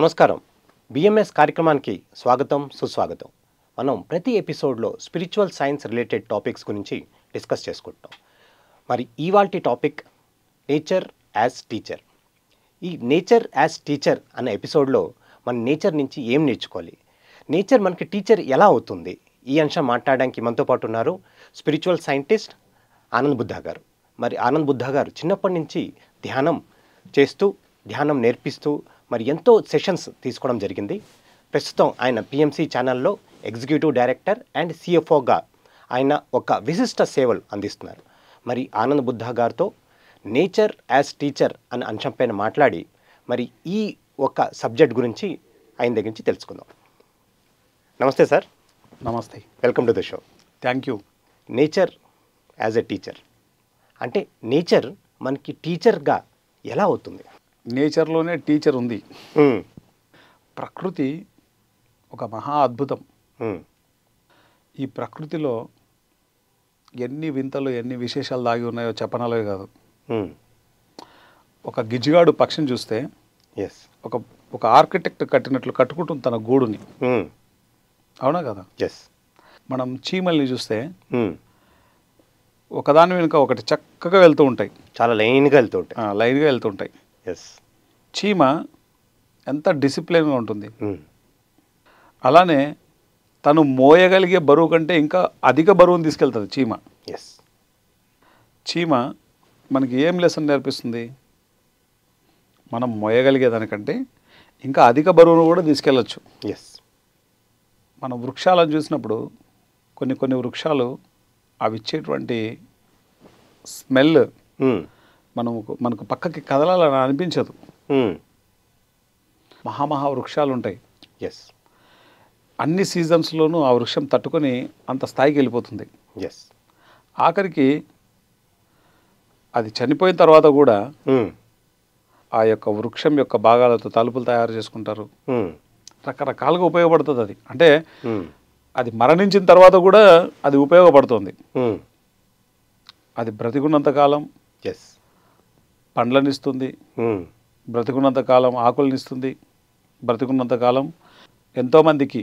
నమస్కారం. బిఎంఎస్ కార్యక్రమానికి స్వాగతం, సుస్వాగతం. మనం ప్రతి ఎపిసోడ్లో స్పిరిచువల్ సైన్స్ రిలేటెడ్ టాపిక్స్ గురించి డిస్కస్ చేసుకుంటాం. మరి ఇవాల్టి టాపిక్ నేచర్ యాజ్ టీచర్. ఈ నేచర్ యాజ్ టీచర్ అనే ఎపిసోడ్లో మన నేచర్ నుంచి ఏం నేర్చుకోవాలి, నేచర్ మనకి టీచర్ ఎలా అవుతుంది, ఈ అంశం మాట్లాడడానికి మనతో పాటు ఉన్నారు స్పిరిచువల్ సైంటిస్ట్ ఆనంద్ బుద్ధా గారు. మరి ఆనంద్ బుద్ధా గారు చిన్నప్పటి నుంచి ధ్యానం చేస్తూ, ధ్యానం నేర్పిస్తూ మరి ఎంతో సెషన్స్ తీసుకోవడం జరిగింది. ప్రస్తుతం ఆయన పిఎంసి ఛానల్లో ఎగ్జిక్యూటివ్ డైరెక్టర్ అండ్ సిఎఫ్ఓగా ఆయన ఒక విశిష్ట సేవలు అందిస్తున్నారు. మరి ఆనంద్ బుద్ధా గారితో నేచర్ యాజ్ టీచర్ అనే అంశంపైన మాట్లాడి మరి ఈ ఒక సబ్జెక్ట్ గురించి ఆయన దగ్గర నుంచి తెలుసుకుందాం. నమస్తే సార్. నమస్తే, welcome to the show. Thank you. Nature as a teacher అంటే నేచర్ మనకి టీచర్గా ఎలా అవుతుంది? నేచర్లోనే టీచర్ ఉంది. ప్రకృతి ఒక మహా అద్భుతం. ఈ ప్రకృతిలో ఎన్ని వింతలు, ఎన్ని విశేషాలు దాగి ఉన్నాయో చెప్పనాలే కాదు. ఒక గిజిగాడు పక్షిని చూస్తే ఎస్, ఒక ఆర్కిటెక్ట్ కట్టినట్లు కట్టుకుంటుంది తన గూడుని. అవునా కదా? ఎస్. మనం చీమల్ని చూస్తే ఒకదాని వెనుక ఒకటి చక్కగా వెళ్తూ ఉంటాయి, చాలా లైన్గా వెళ్తూ ఉంటాయి. ఎస్. చీమ ఎంత డిసిప్లిన్గా ఉంటుంది. అలానే తను మోయగలిగే బరువు కంటే ఇంకా అధిక బరువును తీసుకెళ్తుంది చీమ. ఎస్. చీమ మనకి ఏం లెసన్ నేర్పిస్తుంది? మనం మోయగలిగేదానికంటే ఇంకా అధిక బరువును కూడా తీసుకెళ్ళచ్చు. ఎస్. మనం వృక్షాలను చూసినప్పుడు కొన్ని వృక్షాలు అవి ఇచ్చేటువంటి స్మెల్ మనకు పక్కకి కదలాలని అనిపించదు. మహా వృక్షాలు ఉంటాయి. ఎస్. అన్ని సీజన్స్లోనూ ఆ వృక్షం తట్టుకొని అంత స్థాయికి వెళ్ళిపోతుంది. ఎస్. ఆఖరికి అది చనిపోయిన తర్వాత కూడా ఆ యొక్క వృక్షం యొక్క భాగాలతో తలుపులు తయారు చేసుకుంటారు. రకరకాలుగా ఉపయోగపడుతుంది అది. అంటే అది మరణించిన తర్వాత కూడా అది ఉపయోగపడుతుంది. అది బ్రతికున్నంతకాలం ఎస్ పండ్లనిస్తుంది, బ్రతికున్నంతకాలం ఆకులనిస్తుంది, బ్రతికున్నంతకాలం ఎంతోమందికి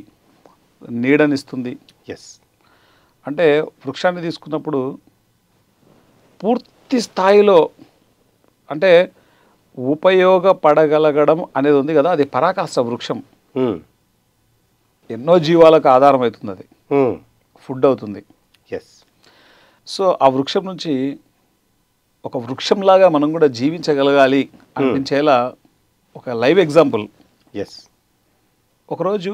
నీడనిస్తుంది. ఎస్. అంటే వృక్షాన్ని తీసుకున్నప్పుడు పూర్తి స్థాయిలో అంటే ఉపయోగపడగలగడం అనేది ఉంది కదా, అది పరాకాష్ట వృక్షం. ఎన్నో జీవాలకు ఆధారం అవుతుంది, అది ఫుడ్ అవుతుంది. ఎస్. సో ఆ వృక్షం నుంచి ఒక వృక్షంలాగా మనం కూడా జీవించగలగాలి అనిపించేలా ఒక లైవ్ ఎగ్జాంపుల్. ఎస్. ఒకరోజు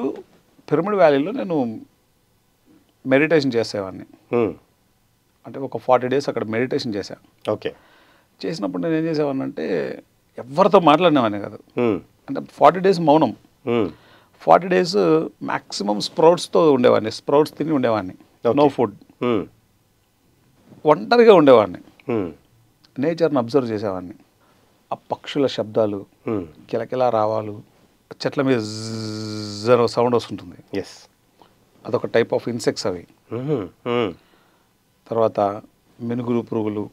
పిరమిడ్ వ్యాలీలో నేను మెడిటేషన్ చేసేవాడిని. అంటే ఒక 40 days అక్కడ మెడిటేషన్ చేశాను. ఓకే. చేసినప్పుడు నేను ఏం చేసేవాడిని అంటే ఎవరితో మాట్లాడినేవాడిని కాదు. అంటే 40 days మౌనం. 40 days మ్యాక్సిమం స్ప్రౌట్స్తో ఉండేవాడిని, స్ప్రౌట్స్ తిని ఉండేవాడిని, నో ఫుడ్, ఒంటరిగా ఉండేవాడిని. నేచర్ని అబ్జర్వ్ చేసేవాడిని. ఆ పక్షుల శబ్దాలు, కిలకిలా రావాలు, చెట్ల మీద జర సౌండ్ వస్తుంటుంది. ఎస్. అదొక టైప్ ఆఫ్ ఇన్సెక్ట్స్ అవి. తర్వాత మినుగురు పురుగులు,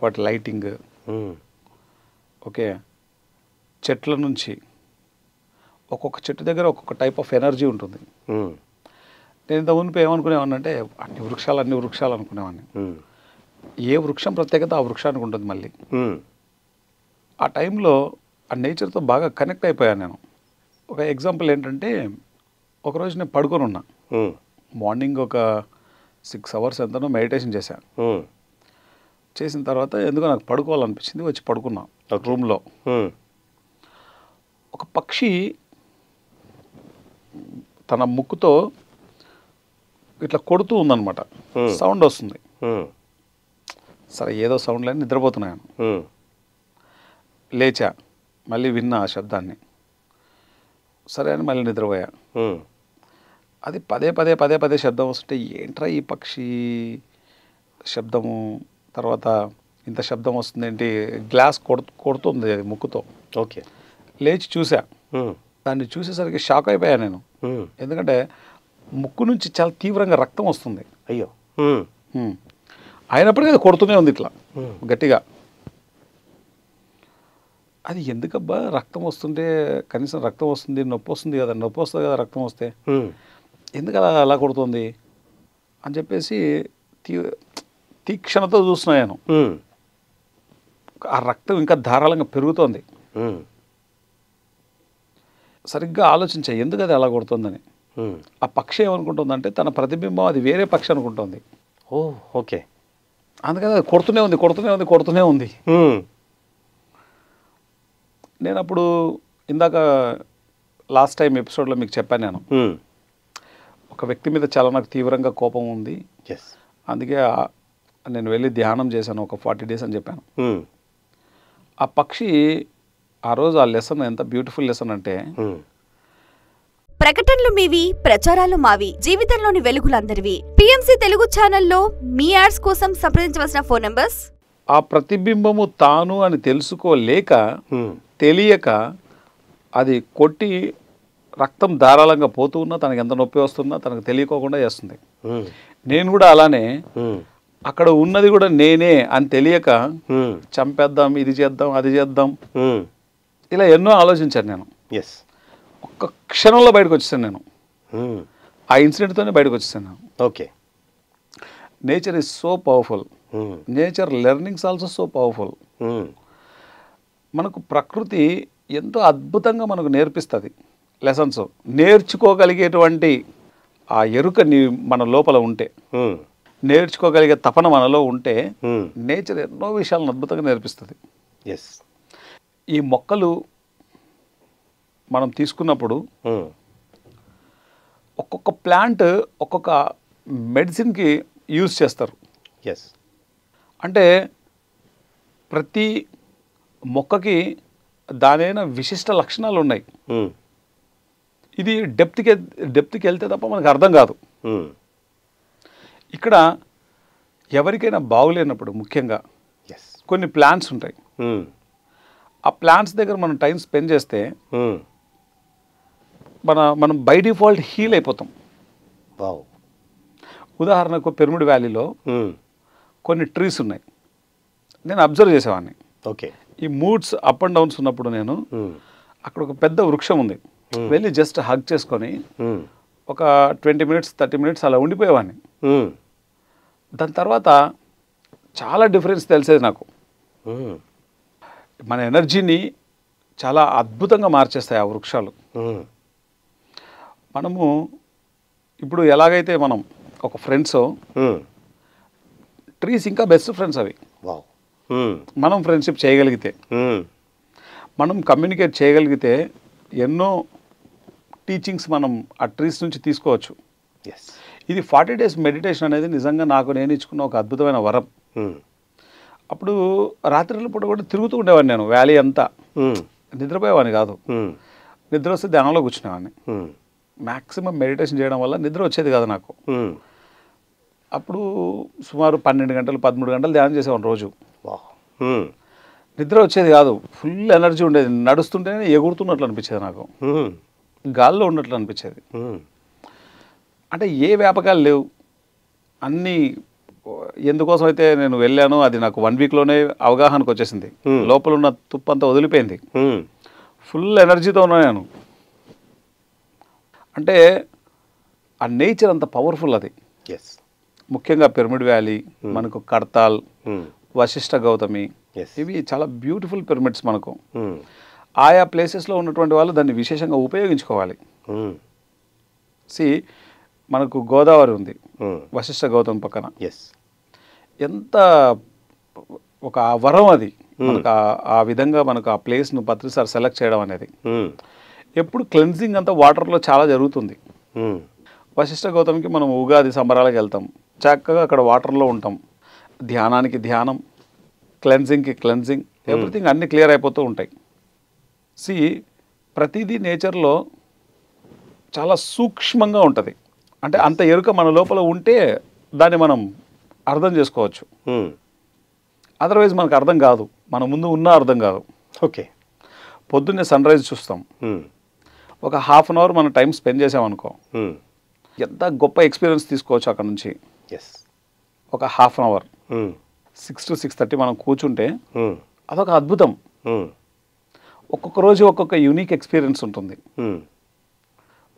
వాటి లైటింగ్. ఓకే. చెట్ల నుంచి ఒక్కొక్క చెట్టు దగ్గర ఒక్కొక్క టైప్ ఆఫ్ ఎనర్జీ ఉంటుంది. నేను ఇంత మునుపు ఏమనుకునేవాడిని అంటే అన్ని వృక్షాలు అనుకునేవాడిని. ఏ వృక్షం ప్రత్యేకత ఆ వృక్షానికి ఉంటుంది. మళ్ళీ ఆ టైంలో ఆ నేచర్తో బాగా కనెక్ట్ అయిపోయాను నేను. ఒక ఎగ్జాంపుల్ ఏంటంటే ఒకరోజు నేను పడుకొని ఉన్నా. మార్నింగ్ ఒక 6 hours ఎంతనో మెడిటేషన్ చేశాను. చేసిన తర్వాత ఎందుకో నాకు పడుకోవాలనిపించింది, వచ్చి పడుకున్నా రూమ్లో. ఒక పక్షి తన ముక్కుతో ఇట్లా కొడుతూ ఉందన్నమాట, సౌండ్ వస్తుంది. సరే ఏదో సౌండ్ లేని నిద్రపోతున్నాను. లేచా, మళ్ళీ విన్నా ఆ శబ్దాన్ని. సరే అని మళ్ళీ నిద్రపోయా. అది పదే శబ్దం వస్తుంటే ఏంట్రా ఈ పక్షి శబ్దము, తర్వాత ఇంత శబ్దం వస్తుంది ఏంటి, గ్లాస్ కొడుతుంది అది ముక్కుతో. ఓకే. లేచి చూసా. దాన్ని చూసేసరికి షాక్ అయిపోయా నేను. ఎందుకంటే ముక్కు నుంచి చాలా తీవ్రంగా రక్తం వస్తుంది. అయ్యో. అయినప్పటికీ అది కొడుతూనే ఉంది ఇట్లా గట్టిగా. అది ఎందుకబ్బా రక్తం వస్తుంటే కనీసం రక్తం వస్తుంది, నొప్పి వస్తుంది కదా, నొప్పి వస్తుంది కదా రక్తం వస్తే, ఎందుకు అలా కొడుతుంది అని చెప్పేసి తీక్షణతో చూస్తున్నాను. ఆ రక్తం ఇంకా ధారాళంగా పెరుగుతోంది. సరిగ్గా ఆలోచించా ఎందుకు అది అలా కొడుతుందని. ఆ పక్షి ఏమనుకుంటుందంటే తన ప్రతిబింబం అది వేరే పక్షి అనుకుంటుంది. ఓ ఓకే. అందుకని అది కొడుతూనే ఉంది. నేను అప్పుడు ఇందాక లాస్ట్ టైం ఎపిసోడ్లో మీకు చెప్పాను, నేను ఒక వ్యక్తి మీద చాలా నాకు తీవ్రంగా కోపం ఉంది, అందుకే నేను వెళ్ళి ధ్యానం చేశాను ఒక 40 days అని చెప్పాను. ఆ పక్షి ఆ రోజు ఆ లెసన్ ఎంత బ్యూటిఫుల్ లెసన్ అంటే, ప్రకటనలు మీవి, ప్రచారాలు మావి, జీవితంలోని వెలుగులందరివి. PMC తెలుగు ఛానల్లో మీ యాడ్స్ కోసం సంప్రదించవలసిన ఫోన్ నంబర్స్. ఆ ప్రతిబింబము తాను అని తెలుసుకోలేక తెలియక అది కొట్టి రక్తం ధారాళంగా పోతూ ఉన్నా, తనకి ఎంత నొప్పి వస్తున్నా తనకు తెలియకోకుండా చేస్తుంది. నేను కూడా అలానే అక్కడ ఉన్నది కూడా నేనే అని తెలియక చంపేద్దాం, ఇది చేద్దాం, అది చేద్దాం, ఇలా ఎన్నో ఆలోచించాను నేను. ఒక్క క్షణంలో బయటకు వచ్చేసాను నేను. ఆ ఇన్సిడెంట్తోనే బయటకు వచ్చేసాను. Okay. Nature is so powerful. Nature learnings also so powerful. మనకు ప్రకృతి ఎంతో అద్భుతంగా మనకు నేర్పిస్తుంది లెసన్స్. నేర్చుకోగలిగేటువంటి ఆ ఎరుక మన లోపల ఉంటే, నేర్చుకోగలిగే తపన మనలో ఉంటే నేచర్ ఎన్నో విషయాలను అద్భుతంగా నేర్పిస్తుంది. ఈ మొక్కలు మనం తీసుకున్నప్పుడు ఒక్కొక్క ప్లాంట్ ఒక్కొక్క మెడిసిన్కి యూజ్ చేస్తారు. అంటే ప్రతి మొక్కకి దానైన విశిష్ట లక్షణాలు ఉన్నాయి. ఇది డెప్త్కి వెళ్తే తప్ప మనకు అర్థం కాదు. ఇక్కడ ఎవరికైనా బాగులేనప్పుడు ముఖ్యంగా కొన్ని ప్లాంట్స్ ఉంటాయి. ఆ ప్లాంట్స్ దగ్గర మనం టైం స్పెండ్ చేస్తే మనం బై డిఫాల్ట్ హీల్ అయిపోతాం. ఉదాహరణకు పిరమిడ్ వ్యాలీలో కొన్ని ట్రీస్ ఉన్నాయి, నేను అబ్జర్వ్ చేసేవాడిని. ఓకే. ఈ మూడ్స్ అప్ అండ్ డౌన్స్ ఉన్నప్పుడు నేను అక్కడ ఒక పెద్ద వృక్షం ఉంది, వెళ్ళి జస్ట్ హగ్ చేసుకొని ఒక 20 minutes 30 minutes అలా ఉండిపోయేవాడిని. దాని తర్వాత చాలా డిఫరెన్స్ తెలిసేది నాకు. మన ఎనర్జీని చాలా అద్భుతంగా మార్చేస్తాయి ఆ వృక్షాలు. మనము ఇప్పుడు ఎలాగైతే మనం ఒక ఫ్రెండ్స్, ట్రీస్ ఇంకా బెస్ట్ ఫ్రెండ్స్ అవి. మనం ఫ్రెండ్షిప్ చేయగలిగితే, మనం కమ్యూనికేట్ చేయగలిగితే ఎన్నో టీచింగ్స్ మనం ఆ ట్రీస్ నుంచి తీసుకోవచ్చు. ఇది 40 days మెడిటేషన్ అనేది నిజంగా నాకు నేను ఇచ్చుకున్న ఒక అద్భుతమైన వరం. అప్పుడు రాత్రిల పూట కూడా తిరుగుతూ ఉండేవాడిని నేను వ్యాలీ అంతా. నిద్రపోయేవాడిని కాదు, నిద్ర వస్తే ధ్యానంలో కూర్చునేవాడిని. మ్యాక్సిమం మెడిటేషన్ చేయడం వల్ల నిద్ర వచ్చేది కాదు నాకు. అప్పుడు సుమారు 12 గంటలు 13 గంటలు ధ్యానం చేసేవాడిని రోజు. నిద్ర వచ్చేది కాదు, ఫుల్ ఎనర్జీ ఉండేది. నడుస్తుంటేనే ఎగురుతున్నట్లు అనిపించేది నాకు, గాల్లో ఉన్నట్లు అనిపించేది. అంటే ఏ వ్యాపకాలు లేవు, అన్నీ ఎందుకోసం అయితే నేను వెళ్ళాను అది నాకు 1 weekలోనే అవగాహనకు వచ్చేసింది. లోపల ఉన్న తుప్పంతా వదిలిపోయింది, ఫుల్ ఎనర్జీతో ఉన్నాను. అంటే ఆ నేచర్ అంత పవర్ఫుల్ అది. ముఖ్యంగా పిరమిడ్ వ్యాలీ, మనకు కడతాల్, వశిష్ఠ గౌతమి, ఇవి చాలా బ్యూటిఫుల్ పిరమిడ్స్. మనకు ఆయా ప్లేసెస్లో ఉన్నటువంటి వాళ్ళు దాన్ని విశేషంగా ఉపయోగించుకోవాలి. మనకు గోదావరి ఉంది వశిష్ఠ గౌతమి పక్కన. ఎంత ఒక వరం అది మనకు. ఆ విధంగా మనకు ఆ ప్లేస్ను పత్రిసారి సెలెక్ట్ చేయడం అనేది. ఎప్పుడు క్లెన్జింగ్ అంతా వాటర్లో చాలా జరుగుతుంది. వశిష్ఠ గౌతమికి మనం ఉగాది సంబరాలకు వెళ్తాం, చక్కగా అక్కడ వాటర్లో ఉంటాం. ధ్యానానికి ధ్యానం, క్లెన్జింగ్కి క్లెన్జింగ్, ఎవ్రీథింగ్ అన్నీ క్లియర్ అయిపోతూ ఉంటాయి. ప్రతిదీ నేచర్లో చాలా సూక్ష్మంగా ఉంటుంది. అంటే అంత ఎరుక మన లోపల ఉంటే దాన్ని మనం అర్థం చేసుకోవచ్చు. అదర్వైజ్ మనకు అర్థం కాదు, మన ముందు ఉన్నా అర్థం కాదు. ఓకే. పొద్దున్నే సన్ రైజ్ చూస్తాం, ఒక 1/2 hour మనం టైం స్పెండ్ చేసామనుకో, ఎంత గొప్ప ఎక్స్పీరియన్స్ తీసుకోవచ్చు అక్కడ నుంచి. ఒక 1/2 hour 6 to 6:30 మనం కూర్చుంటే అదొక అద్భుతం. ఒక్కొక్క రోజు ఒక్కొక్క యూనిక్ ఎక్స్పీరియన్స్ ఉంటుంది.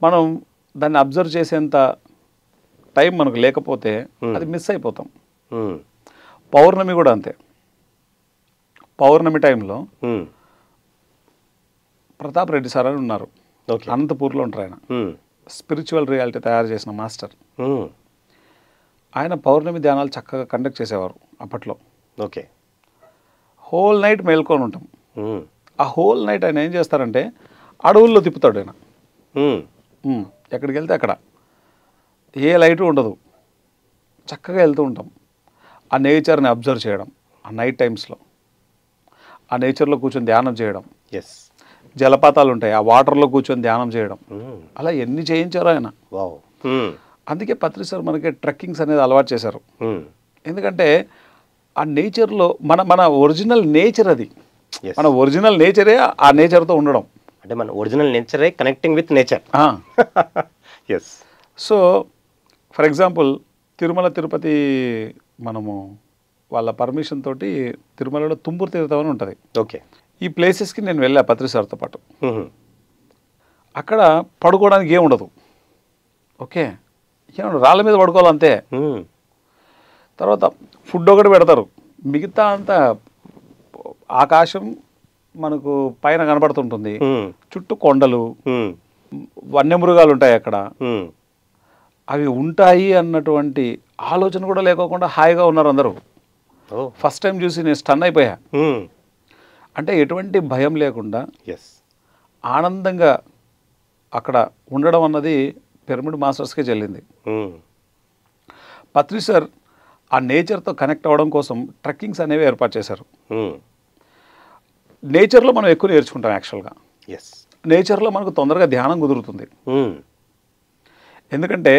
మనం దాన్ని అబ్జర్వ్ చేసేంత టైం మనకు లేకపోతే అది మిస్ అయిపోతాం. పౌర్ణమి కూడా అంతే. పౌర్ణమి టైంలో ప్రతాప్ రెడ్డి సార్ అని ఉన్నారు, అనంతపూర్లో ఉంటారు. ఆయన స్పిరిచువల్ రియాలిటీ తయారు చేసిన మాస్టర్. ఆయన పౌర్ణమి ధ్యానాలు చక్కగా కండక్ట్ చేసేవారు అప్పట్లో. ఓకే. హోల్ నైట్ మేల్కొని ఉంటాం. ఆ హోల్ నైట్ ఆయన ఏం చేస్తారంటే అడవుల్లో తిప్పుతాడు ఆయన. ఎక్కడికి వెళ్తే అక్కడ ఏ లైటు ఉండదు, చక్కగా వెళ్తూ ఉంటాం. ఆ నేచర్ని అబ్జర్వ్ చేయడం, ఆ నైట్ టైమ్స్లో ఆ నేచర్లో కూర్చొని ధ్యానం చేయడం. జలపాతాలు ఉంటాయి, ఆ వాటర్లో కూర్చొని ధ్యానం చేయడం. అలా ఎన్ని చేయించారో ఆయన. అందుకే పత్రి సార్ మనకి ట్రెక్కింగ్స్ అనేది అలవాటు చేశారు. ఎందుకంటే ఆ నేచర్లో మన ఒరిజినల్ నేచర్ అది. మన ఒరిజినల్ నేచరే ఆ నేచర్తో ఉండడం. అంటే మన ఒరిజినల్ నేచరే connecting with nature. Yes. So for example Tirumala Tirupati మనము వాళ్ళ పర్మిషన్ తోటి తిరుమలలో తుంబురు తీర్థం అని ఉంటుంది. ఓకే. ఈ ప్లేసెస్కి నేను వెళ్ళా పత్రి సార్తో పాటు. అక్కడ పడుకోవడానికి ఏం ఉండదు. ఓకే, ఏమన్నా రాళ్ళ మీద పడుకోవాలంతే. తర్వాత ఫుడ్ ఒకటి పెడతారు, మిగతా అంతా ఆకాశం మనకు పైన కనబడుతుంటుంది, చుట్టూ కొండలు, వన్యమృగాలు ఉంటాయి అక్కడ. అవి ఉంటాయి అన్నటువంటి ఆలోచన కూడా లేకోకుండా హాయిగా ఉన్నారు అందరూ. ఫస్ట్ టైం చూసి నేను స్టన్ అయిపోయా. అంటే ఎటువంటి భయం లేకుండా ఆనందంగా అక్కడ ఉండడం అన్నది పిరమిడ్ మాస్టర్స్కే చెల్లింది. పత్రి సార్ ఆ నేచర్తో కనెక్ట్ అవ్వడం కోసం ట్రెక్కింగ్స్ అనేవి ఏర్పాటు చేశారు. నేచర్లో మనం ఎక్కువ నేర్చుకుంటాం. యాక్చువల్గా నేచర్లో మనకు తొందరగా ధ్యానం కుదురుతుంది. ఎందుకంటే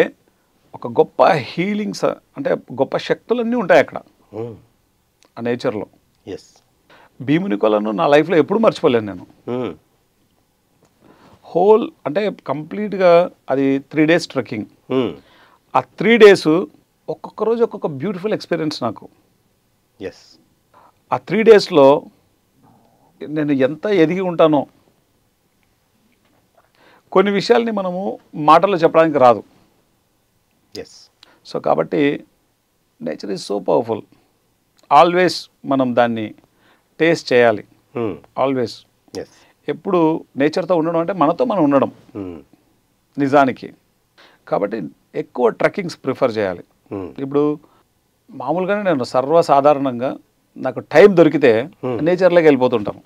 ఒక గొప్ప హీలింగ్స్ అంటే గొప్ప శక్తులన్నీ ఉంటాయి అక్కడ ఆ నేచర్లో. భీముని కొలను నా లైఫ్లో ఎప్పుడు మర్చిపోలేను నేను. హోల్ అంటే కంప్లీట్గా అది 3 days ట్రెక్కింగ్. ఆ 3 days ఒక్కొక్క రోజు ఒక్కొక్క బ్యూటిఫుల్ ఎక్స్పీరియన్స్ నాకు. ఆ 3 daysలో నేను ఎంత ఎదిగి ఉంటానో, కొన్ని విషయాల్ని మనము మాటల్లో చెప్పడానికి రాదు. సో కాబట్టి nature is so powerful. Always మనం దాన్ని టేస్ట్ చేయాలి. ఆల్వేస్ ఎప్పుడు నేచర్తో ఉండడం అంటే మనతో మనం ఉండడం నిజానికి. కాబట్టి ఎక్కువ ట్రెక్కింగ్స్ ప్రిఫర్ చేయాలి. ఇప్పుడు మామూలుగానే నేను సర్వసాధారణంగా నాకు టైం దొరికితే నేచర్లోకి వెళ్ళిపోతుంటాను.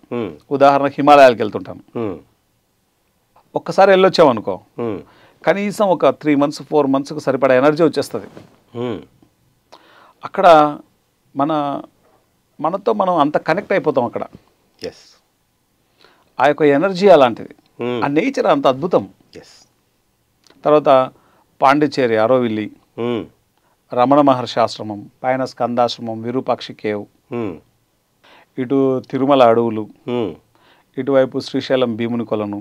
ఉదాహరణకు హిమాలయాలకు వెళ్తుంటాను. ఒక్కసారి వెళ్ళొచ్చామనుకో, కనీసం ఒక 3 months 4 monthsకు సరిపడా ఎనర్జీ వచ్చేస్తుంది. అక్కడ మనతో మనం అంత కనెక్ట్ అయిపోతాం అక్కడ. ఆ యొక్క ఎనర్జీ అలాంటిది, ఆ నేచర్ అంత అద్భుతం. తర్వాత పాండిచ్చేరి అరోవిల్లి, రమణ మహర్షి ఆశ్రమం, పైన స్కందాశ్రమం, విరూపాక్షి కేవ్, ఇటు తిరుమల అడవులు, ఇటువైపు శ్రీశైలం భీముని కొలను.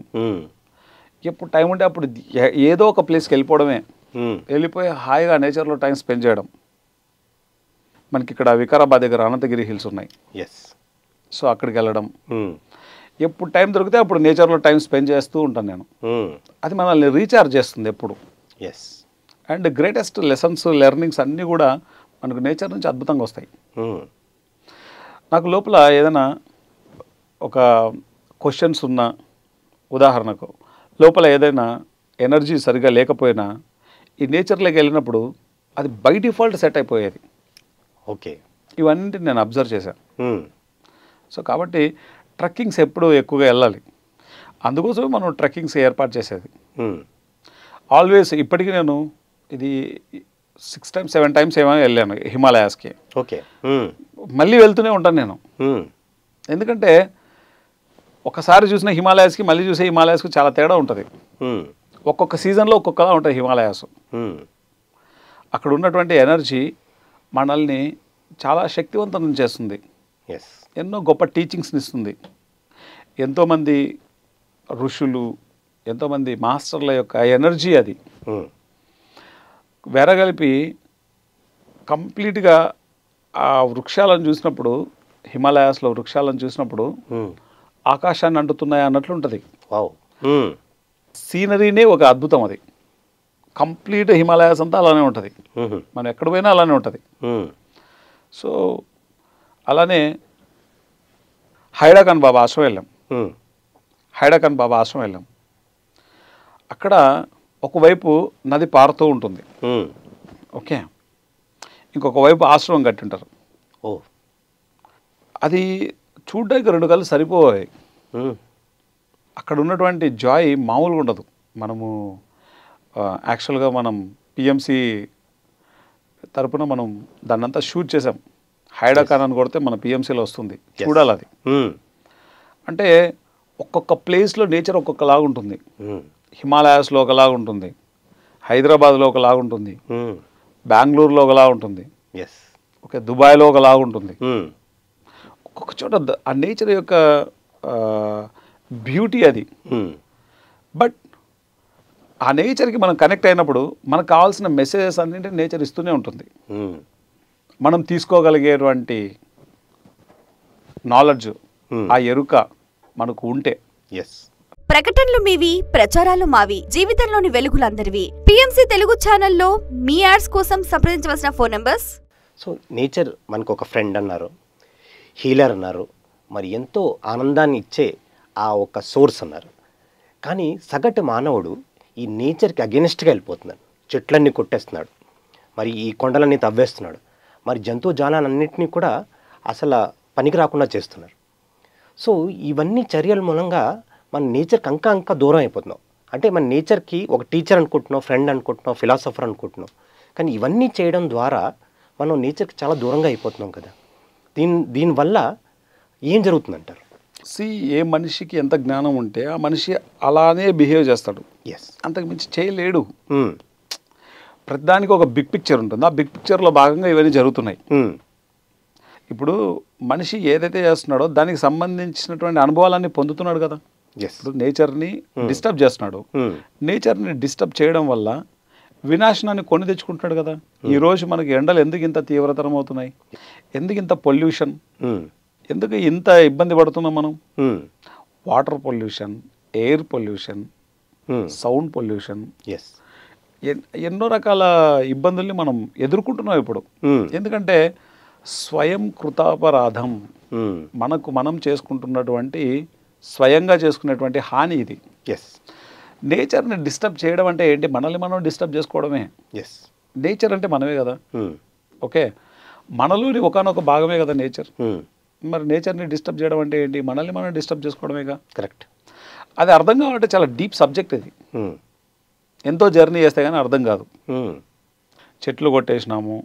ఎప్పుడు టైం ఉంటే అప్పుడు ఏదో ఒక ప్లేస్కి వెళ్ళిపోవడమే. వెళ్ళిపోయి హాయిగా నేచర్లో టైం స్పెండ్ చేయడం. మనకి ఇక్కడ వికారాబాద్ దగ్గర అనంతగిరి హిల్స్ ఉన్నాయి. సో అక్కడికి వెళ్ళడం, ఎప్పుడు టైం దొరికితే అప్పుడు నేచర్లో టైం స్పెండ్ చేస్తూ ఉంటాను నేను. అది మనల్ని రీఛార్జ్ చేస్తుంది ఎప్పుడు. అండ్ గ్రేటెస్ట్ లెసన్స్ లెర్నింగ్స్ అన్నీ కూడా మనకు నేచర్ నుంచి అద్భుతంగా వస్తాయి. నాకు లోపల ఏదైనా ఒక క్వశ్చన్స్ ఉన్నా, ఉదాహరణకు లోపల ఏదైనా ఎనర్జీ సరిగా లేకపోయినా ఈ నేచర్లోకి వెళ్ళినప్పుడు అది బై డిఫాల్ట్ సెట్ అయిపోయేది. ఓకే. ఇవన్నింటిని నేను అబ్జర్వ్ చేశాను. సో కాబట్టి ట్రెక్కింగ్స్ ఎప్పుడు ఎక్కువగా వెళ్ళాలి. అందుకోసమే మనం ట్రెక్కింగ్స్ ఏర్పాటు చేసేది. ఆల్వేస్ ఇప్పటికీ నేను ఇది 6 times 7 times ఏమో వెళ్ళాను హిమాలయాస్కి. ఓకే. మళ్ళీ వెళ్తూనే ఉంటాను నేను. ఎందుకంటే ఒకసారి చూసిన హిమాలయాస్కి మళ్ళీ చూసే హిమాలయాస్కి చాలా తేడా ఉంటుంది. ఒక్కొక్క సీజన్లో ఒక్కొక్కలా ఉంటాయి హిమాలయాస్. అక్కడ ఉన్నటువంటి ఎనర్జీ మనల్ని చాలా శక్తివంతం చేస్తుంది. ఎన్నో గొప్ప టీచింగ్స్ని ఇస్తుంది. ఎంతోమంది ఋషులు, ఎంతోమంది మాస్టర్ల యొక్క ఎనర్జీ అది వెరగలిపి కంప్లీట్గా ఆ వృక్షాలను చూసినప్పుడు, హిమాలయాస్లో వృక్షాలను చూసినప్పుడు ఆకాశాన్ని అంటుతున్నాయి అన్నట్లు ఉంటుంది. వావ్. సీనరీనే ఒక అద్భుతం. అది కంప్లీట్ హిమాలయాస్ అంతా అలానే ఉంటుంది. మనం ఎక్కడ పోయినా అలానే ఉంటుంది. సో అలానే హైడాఖాన్ బాబా ఆశ్రమం వెళ్ళాం. హైడాఖాన్ బాబా ఆశ్రమం వెళ్ళాం. అక్కడ ఒకవైపు నది పారుతూ ఉంటుంది. ఓకే, ఇంకొక వైపు ఆశ్రమం కట్టింటారు. ఓ, అది చూడ్డానికి 2 కళ్ళు సరిపోయాయి. అక్కడ ఉన్నటువంటి జాయ్ మామూలుగా ఉండదు. మనము యాక్చువల్గా మనం పిఎంసి తరపున మనం దాన్నంతా షూట్ చేసాం. హైడాఖాన్ అని కొడితే మన పిఎంసీలో వస్తుంది, చూడాలి అది. అంటే ఒక్కొక్క ప్లేస్లో నేచర్ ఒక్కొక్కలాగా ఉంటుంది. హిమాలయాస్లో ఒకలాగా ఉంటుంది, హైదరాబాద్లో ఒకలాగా ఉంటుంది, బెంగళూరులో ఒకలాగా ఉంటుంది, ఓకే, దుబాయ్లో ఒకలాగా ఉంటుంది. ఒక్కొక్క చోట ఆ నేచర్ యొక్క బ్యూటీ అది. బట్ ఆ నేచర్కి మనం కనెక్ట్ అయినప్పుడు మనకు కావాల్సిన మెసేజెస్ అన్నింటినీ నేచర్ ఇస్తూనే ఉంటుంది. మనం తీసుకోగలిగేటువంటి నాలెడ్జ్, ఆ ఎరుక మనకు ఉంటే. ప్రకటనలు మీవి, ప్రచారాలు మావి, జీవితంలోని వెలుగులందరివి. పిఎంసి తెలుగు ఛానల్లో మీ యాడ్స్ కోసం సంప్రదించవలసిన ఫోన్ నంబర్స్. సో నేచర్ మనకు ఒక ఫ్రెండ్ అన్నారు, హీలర్ అన్నారు, మరి ఎంతో ఆనందాన్ని ఇచ్చే ఆ ఒక సోర్స్ అన్నారు. కానీ సగటు మానవుడు ఈ నేచర్కి అగెనిస్ట్గా వెళ్ళిపోతున్నాడు. చెట్లన్నీ కొట్టేస్తున్నాడు, మరి ఈ కొండలన్నీ తవ్వేస్తున్నాడు, మరి జంతు జాలాలన్నింటినీ కూడా అసలు పనికి రాకుండా చేస్తున్నారు. సో ఇవన్నీ చర్యల మూలంగా మన నేచర్కి ఇంకా దూరం అయిపోతున్నాం. అంటే మన నేచర్కి ఒక టీచర్ అనుకుంటున్నాం, ఫ్రెండ్ అనుకుంటున్నాం, ఫిలాసఫర్ అనుకుంటున్నాం. కానీ ఇవన్నీ చేయడం ద్వారా మనం నేచర్కి చాలా దూరంగా అయిపోతున్నాం కదా. దీనివల్ల ఏం జరుగుతుందంటారు? ఏ మనిషికి ఎంత జ్ఞానం ఉంటే ఆ మనిషి అలానే బిహేవ్ చేస్తాడు. అంతకు మించి చేయలేడు. ప్రతిదానికి ఒక బిగ్ పిక్చర్ ఉంటుంది. ఆ బిగ్ పిక్చర్లో భాగంగా ఇవన్నీ జరుగుతున్నాయి. ఇప్పుడు మనిషి ఏదైతే చేస్తున్నాడో దానికి సంబంధించినటువంటి అనుభవాలన్నీ పొందుతున్నాడు కదా. ఇప్పుడు నేచర్ని డిస్టర్బ్ చేస్తున్నాడు. నేచర్ని డిస్టర్బ్ చేయడం వల్ల వినాశనాన్ని కొని తెచ్చుకుంటున్నాడు కదా. ఈరోజు మనకి ఎండలు ఎందుకు ఇంత తీవ్రతరం అవుతున్నాయి? ఎందుకు ఇంత పొల్యూషన్? ఎందుకు ఇంత ఇబ్బంది పడుతున్నాం మనం? Water pollution, air pollution, sound pollution, ఎన్నో రకాల ఇబ్బందుల్ని మనం ఎదుర్కొంటున్నాం ఇప్పుడు. ఎందుకంటే స్వయం కృతాపరాధం, మనకు మనం చేసుకుంటున్నటువంటి స్వయంగా చేసుకునేటువంటి హాని ఇది. నేచర్ని డిస్టర్బ్ చేయడం అంటే ఏంటి? మనల్ని మనం డిస్టర్బ్ చేసుకోవడమే. నేచర్ అంటే మనమే కదా. ఓకే, మనలోని ఒకనొక భాగమే కదా నేచర్. మరి నేచర్ని డిస్టర్బ్ చేయడం అంటే ఏంటి? మనల్ని మనం డిస్టర్బ్ చేసుకోవడమేగా. కరెక్ట్. అది అర్థం కావాలంటే చాలా డీప్ సబ్జెక్ట్ ఇది. ఎంతో జర్నీ చేస్తే కానీ అర్థం కాదు. చెట్లు కొట్టేసినాము,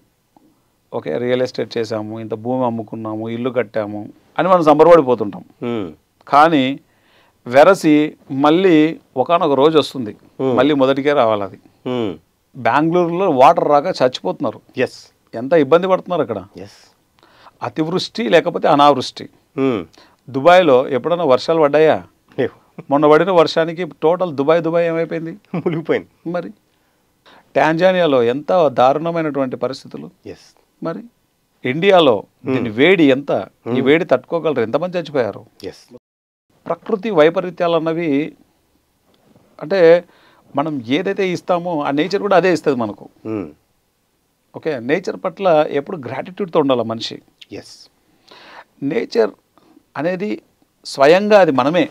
ఓకే, రియల్ ఎస్టేట్ చేసాము, ఇంత భూమి అమ్ముకున్నాము, ఇల్లు కట్టాము అని మనం సంబరపడిపోతుంటాం. కానీ వెరసి మళ్ళీ ఒకనొక రోజు వస్తుంది, మళ్ళీ మొదటికే రావాలి. అది బెంగళూరులో వాటర్ రాక చచ్చిపోతున్నారు. ఎంత ఇబ్బంది పడుతున్నారు అక్కడ. అతివృష్టి లేకపోతే అనావృష్టి. దుబాయ్లో ఎప్పుడైనా వర్షాలు పడ్డాయా? మొన్న పడిన వర్షానికి టోటల్ దుబాయ్ ఏమైపోయింది? మునిగిపోయింది. మరి టాంజానియాలో ఎంత దారుణమైనటువంటి పరిస్థితులు. మరి ఇండియాలో దీని వేడి ఎంత, ఈ వేడి తట్టుకోగలరు? ఎంతమంది చచ్చిపోయారు? ప్రకృతి వైపరీత్యాలు అన్నవి అంటే మనం ఏదైతే ఇస్తామో ఆ నేచర్ కూడా అదే ఇస్తుంది మనకు. ఓకే, నేచర్ పట్ల ఎప్పుడు గ్రాటిట్యూడ్తో ఉండాలి మనిషి. నేచర్ అనేది స్వయంగా అది మనమే.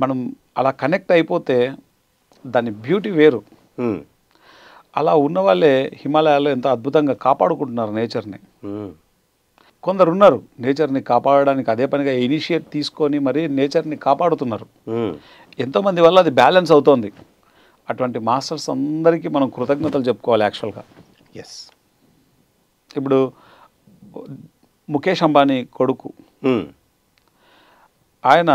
మనం అలా కనెక్ట్ అయిపోతే దాని బ్యూటీ వేరు. అలా ఉన్న వాళ్ళే హిమాలయాల్లో ఎంతో అద్భుతంగా కాపాడుకుంటున్నారు నేచర్ని. కొందరు ఉన్నారు నేచర్ని కాపాడడానికి అదే పనిగా ఇనిషియేట్ తీసుకొని మరి నేచర్ని కాపాడుతున్నారు. ఎంతోమంది వల్ల అది బ్యాలెన్స్ అవుతోంది. అటువంటి మాస్టర్స్ అందరికీ మనం కృతజ్ఞతలు చెప్పుకోవాలి యాక్చువల్గా. ఇప్పుడు ముఖేష్ అంబానీ కొడుకు, ఆయన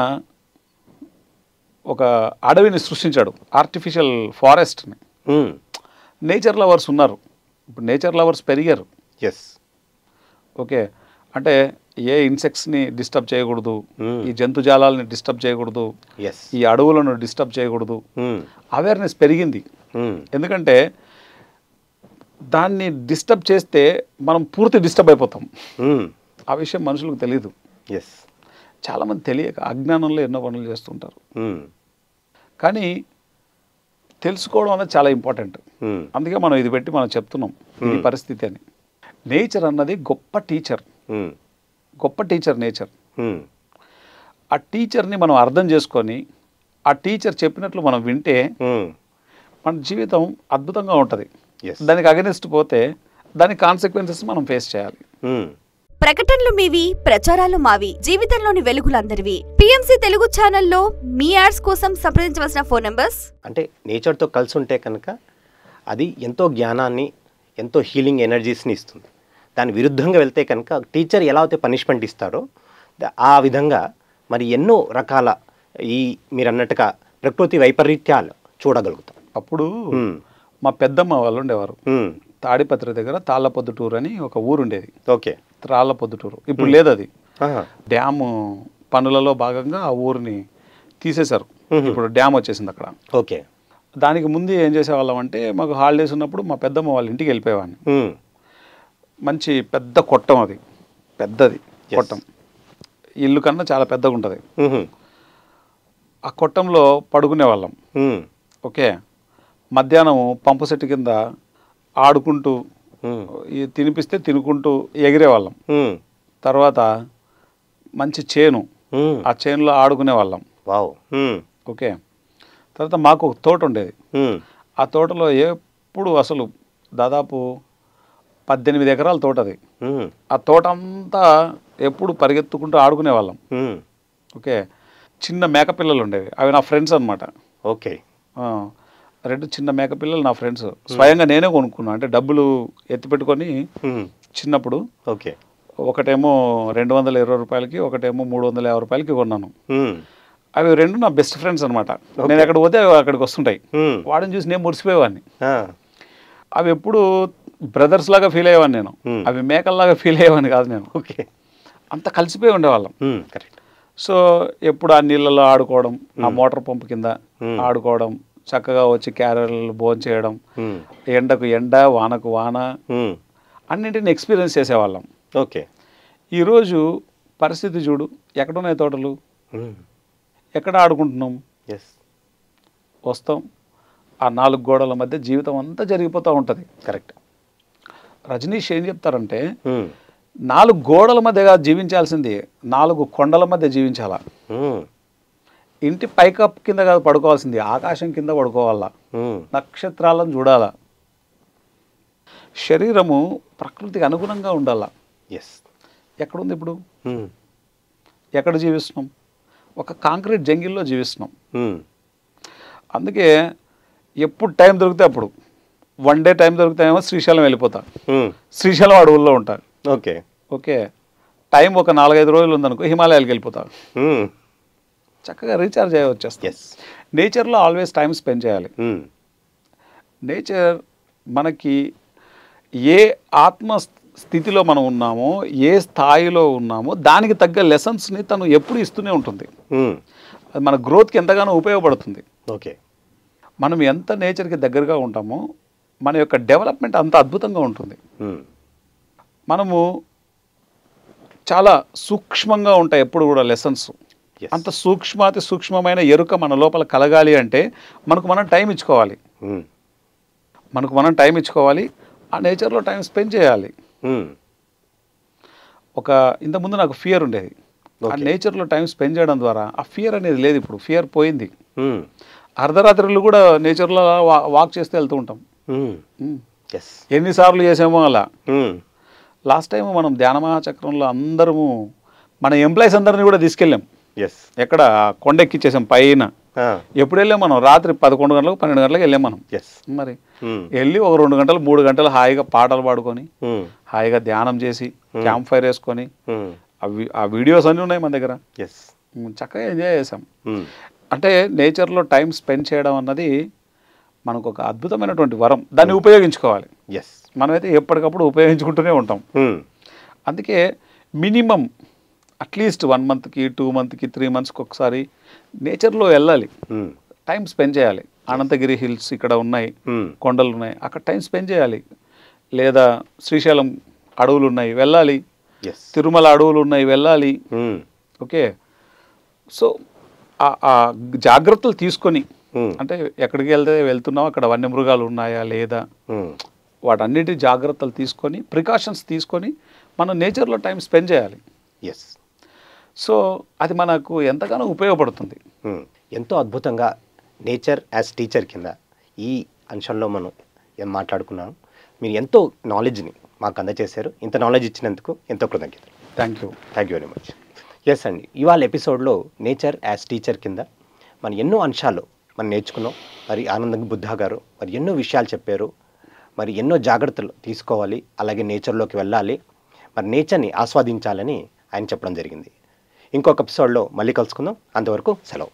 ఒక అడవిని సృష్టించాడు, ఆర్టిఫిషియల్ ఫారెస్ట్ని. నేచర్ లవర్స్ ఉన్నారు, ఇప్పుడు నేచర్ లవర్స్ పెరిగారు. ఓకే, అంటే ఏ ఇన్సెక్ట్స్ని డిస్టర్బ్ చేయకూడదు, ఈ జంతుజాలాలని డిస్టర్బ్ చేయకూడదు, ఈ అడవులను డిస్టర్బ్ చేయకూడదు. అవేర్నెస్ పెరిగింది. ఎందుకంటే దాన్ని డిస్టర్బ్ చేస్తే మనం పూర్తి డిస్టర్బ్ అయిపోతాం. ఆ విషయం మనుషులకు తెలియదు. చాలామంది తెలియక అజ్ఞానంలో ఎన్నో పనులు చేస్తుంటారు. కానీ తెలుసుకోవడం అనేది చాలా ఇంపార్టెంట్. అందుకే మనం ఇది పెట్టి మనం చెప్తున్నాం ఈ పరిస్థితి అని. నేచర్ అన్నది గొప్ప టీచర్ నేచర్. ఆ టీచర్ని మనం అర్థం చేసుకొని ఆ టీచర్ చెప్పినట్లు మనం వింటే మన జీవితం అద్భుతంగా ఉంటుంది. దానికి అగెనిస్ట్ పోతే దాని కాన్సిక్వెన్సెస్ మనం ఫేస్ చేయాలి. ప్రకటనలు మీవి, ప్రచారాలు మావి, జీవితంలోని వెలుగులందరివి. పిఎంసి తెలుగు ఛానల్లో మీ యాడ్స్ కోసం సంప్రదించవలసిన ఫోన్ నంబర్స్. అంటే నేచర్తో కలిసి ఉంటే కనుక అది ఎంతో జ్ఞానాన్ని, ఎంతో హీలింగ్ ఎనర్జీస్ని ఇస్తుంది. దాని విరుద్ధంగా వెళ్తే కనుక టీచర్ ఎలా అయితే పనిష్మెంట్ ఇస్తారో ఆ విధంగా మరి ఎన్నో రకాల ఈ మీరు అన్నట్టుగా ప్రకృతి వైపరీత్యాలు చూడగలుగుతాం. అప్పుడు మా పెద్దమ్మ వాళ్ళు ఉండేవారు తాడిపత్రి దగ్గర తాళ్ళపొద్దుటూరు అని ఒక ఊరు ఉండేది. ఓకే. తాళ్ళపొద్దుటూరు ఇప్పుడు లేదు, అది డ్యాము పనులలో భాగంగా ఆ ఊరిని తీసేశారు. ఇప్పుడు డ్యామ్ వచ్చేసింది అక్కడ. ఓకే. దానికి ముందు ఏం చేసేవాళ్ళం అంటే మాకు హాలిడేస్ ఉన్నప్పుడు మా పెద్దమ్మ వాళ్ళ ఇంటికి వెళ్ళిపోయేవాడిని. మంచి పెద్ద కొట్టం, అది పెద్దది కొట్టం, ఇల్లు కన్నా చాలా పెద్దగా ఉంటుంది. ఆ కొట్టంలో పడుకునే వాళ్ళం. ఓకే. మధ్యాహ్నం పంపు సెట్టు కింద ఆడుకుంటూ తినిపిస్తే తినుకుంటూ ఎగిరేవాళ్ళం. తర్వాత మంచి చేను, ఆ చేనులో ఆడుకునే వాళ్ళం. వావ్. ఓకే. తర్వాత మాకు ఒక తోట ఉండేది. ఆ తోటలో ఎప్పుడు అసలు దాదాపు 18 ఎకరాల తోట అది. ఆ తోట అంతా ఎప్పుడు పరిగెత్తుకుంటూ ఆడుకునే వాళ్ళం. ఓకే. చిన్న మేకపిల్లలు ఉండేవి, అవి నా ఫ్రెండ్స్ అనమాట. ఓకే. 2 చిన్న మేకపిల్లలు నా ఫ్రెండ్స్. స్వయంగా నేనే కొనుక్కున్నాను, అంటే డబ్బులు ఎత్తిపెట్టుకొని చిన్నప్పుడు. ఓకే. ఒకటేమో 220 రూపాయలకి, ఒకటేమో 350 రూపాయలకి కొన్నాను. అవి 2 నా బెస్ట్ ఫ్రెండ్స్ అనమాట. నేను ఎక్కడ పోతే అక్కడికి వస్తుంటాయి. వాడిని చూసి నేను మురిసిపోయేవాడిని. అవి ఎప్పుడు బ్రదర్స్ లాగా ఫీల్ అయ్యేవాడిని నేను, అవి మేకల్లాగా ఫీల్ అయ్యేవాడిని కాదు నేను. ఓకే. అంత కలిసిపోయి ఉండేవాళ్ళం. కరెక్ట్. సో ఎప్పుడు ఆ నీళ్ళలో ఆడుకోవడం, ఆ మోటార్ పంపు కింద ఆడుకోవడం, చక్కగా వచ్చి క్యారర్లు భోజనం చేయడం, ఎండకు ఎండ, వానకు వాన, అన్నింటిని ఎక్స్పీరియన్స్ చేసేవాళ్ళం. ఓకే. ఈరోజు పరిస్థితి చూడు, ఎక్కడున్నాయి తోటలు, ఎక్కడ ఆడుకుంటున్నాం, వస్తాం, ఆ 4 గోడల మధ్య జీవితం అంతా జరిగిపోతూ ఉంటుంది. కరెక్ట్. రజనీష్ ఏం చెప్తారంటే 4 గోడల మధ్యగా జీవించాల్సింది 4 కొండల మధ్య జీవించాలా. ఇంటి పైకప్పు కింద కాదు పడుకోవాల్సింది, ఆకాశం కింద పడుకోవాలా, నక్షత్రాలను చూడాలా. శరీరము ప్రకృతికి అనుగుణంగా ఉండాలా. ఎక్కడుంది ఇప్పుడు? ఎక్కడ జీవిస్తున్నాం? ఒక కాంక్రీట్ జంగిల్లో జీవిస్తున్నాం. అందుకే ఎప్పుడు టైం దొరికితే అప్పుడు, 1 డే టైం దొరికితేమో శ్రీశైలం వెళ్ళిపోతా, శ్రీశైలం అడవుల్లో ఉంటా. ఓకే. ఓకే. టైం ఒక 4-5 రోజులు ఉందనుకో, హిమాలయాలకు వెళ్ళిపోతా, చక్కగా రీఛార్జ్ అయ్యి వచ్చేస్తా. నేచర్లో ఆల్వేస్ టైం స్పెండ్ చేయాలి. నేచర్ మనకి ఏ ఆత్మ స్థితిలో మనం ఉన్నామో, ఏ స్థాయిలో ఉన్నామో దానికి తగ్గ లెసన్స్ని తను ఎప్పుడు ఇస్తూనే ఉంటుంది. అది మన గ్రోత్కి ఎంతగానో ఉపయోగపడుతుంది. ఓకే. మనం ఎంత నేచర్కి దగ్గరగా ఉంటామో మన యొక్క డెవలప్మెంట్ అంత అద్భుతంగా ఉంటుంది. మనము చాలా సూక్ష్మంగా ఉంటాయి ఎప్పుడు కూడా లెసన్స్. అంత సూక్ష్మాతి సూక్ష్మమైన ఎరుక మన లోపల కలగాలి అంటే మనకు మనం టైం ఇచ్చుకోవాలి. ఆ నేచర్లో టైం స్పెండ్ చేయాలి. ఇంతకుముందు నాకు ఫియర్ ఉండేది, ఆ నేచర్లో టైం స్పెండ్ చేయడం ద్వారా ఆ ఫియర్ అనేది లేదు. ఇప్పుడు ఫియర్ పోయింది. అర్ధరాత్రులు కూడా నేచర్లో వాక్ చేస్తే వెళ్తూ ఉంటాం. ఎన్నిసార్లు చేసామో అలా. లాస్ట్ టైం మనం ధ్యాన మహాచక్రంలో అందరము మన ఎంప్లాయీస్ అందరినీ కూడా తీసుకెళ్ళాం. ఎక్కడ కొండెక్కిచ్చేసాం పైన. ఎప్పుడు వెళ్ళాం మనం? రాత్రి 11 గంటలకు 12 గంటలకు వెళ్ళాం మనం. మరి వెళ్ళి ఒక 2 గంటలు 3 గంటలు హాయిగా పాటలు పాడుకొని, హాయిగా ధ్యానం చేసి, క్యాంప్ ఫైర్ వేసుకొని, ఆ వీడియోస్ అన్నీ ఉన్నాయి మన దగ్గర. చక్కగా ఎంజాయ్ చేసాం. అంటే నేచర్లో టైం స్పెండ్ చేయడం అన్నది మనకు ఒక అద్భుతమైనటువంటి వరం. దాన్ని ఉపయోగించుకోవాలి. మనమైతే ఎప్పటికప్పుడు ఉపయోగించుకుంటూనే ఉంటాం. అందుకే మినిమం అట్లీస్ట్ 1 మంత్కి 2 మంత్కి 3 మంత్స్కి ఒకసారి నేచర్లో వెళ్ళాలి, టైం స్పెండ్ చేయాలి. అనంతగిరి హిల్స్ ఇక్కడ ఉన్నాయి, కొండలు ఉన్నాయి, అక్కడ టైం స్పెండ్ చేయాలి. లేదా శ్రీశైలం అడవులు ఉన్నాయి, వెళ్ళాలి. తిరుమల అడవులు ఉన్నాయి, వెళ్ళాలి. ఓకే. సో ఆ జాగ్రత్తలు తీసుకొని Hmm. అంటే ఎక్కడికి వెళ్తున్నాం అక్కడ వన్యమృగాలు ఉన్నాయా లేదా Hmm. వాటన్నిటి జాగ్రత్తలు తీసుకొని ప్రికాషన్స్ తీసుకొని మనం నేచర్లో టైం స్పెండ్ చేయాలి. ఎస్. సో అది మనకు ఎంతగానో ఉపయోగపడుతుంది. ఎంతో అద్భుతంగా నేచర్ యాజ్ టీచర్ కింద ఈ అంశంలో మనం ఏం మాట్లాడుకున్నాం. మీరు ఎంతో నాలెడ్జ్ని మాకు అందజేశారు. ఇంత నాలెడ్జ్ ఇచ్చినందుకు ఎంతో కృతజ్ఞతలు. Thank you very much. Yes అండి, ఇవాళ ఎపిసోడ్లో నేచర్ యాజ్ టీచర్ కింద మనం ఎన్నో అంశాలు మనం నేర్చుకున్నాం. మరి ఆనంద్ బుద్ధా గారు మరి ఎన్నో విషయాలు చెప్పారు. మరి ఎన్నో జాగ్రత్తలు తీసుకోవాలి, అలాగే నేచర్లోకి వెళ్ళాలి, మరి నేచర్ని ఆస్వాదించాలని ఆయన చెప్పడం జరిగింది. ఇంకొక ఎపిసోడ్లో మళ్ళీ కలుసుకుందాం. అంతవరకు సెలవు.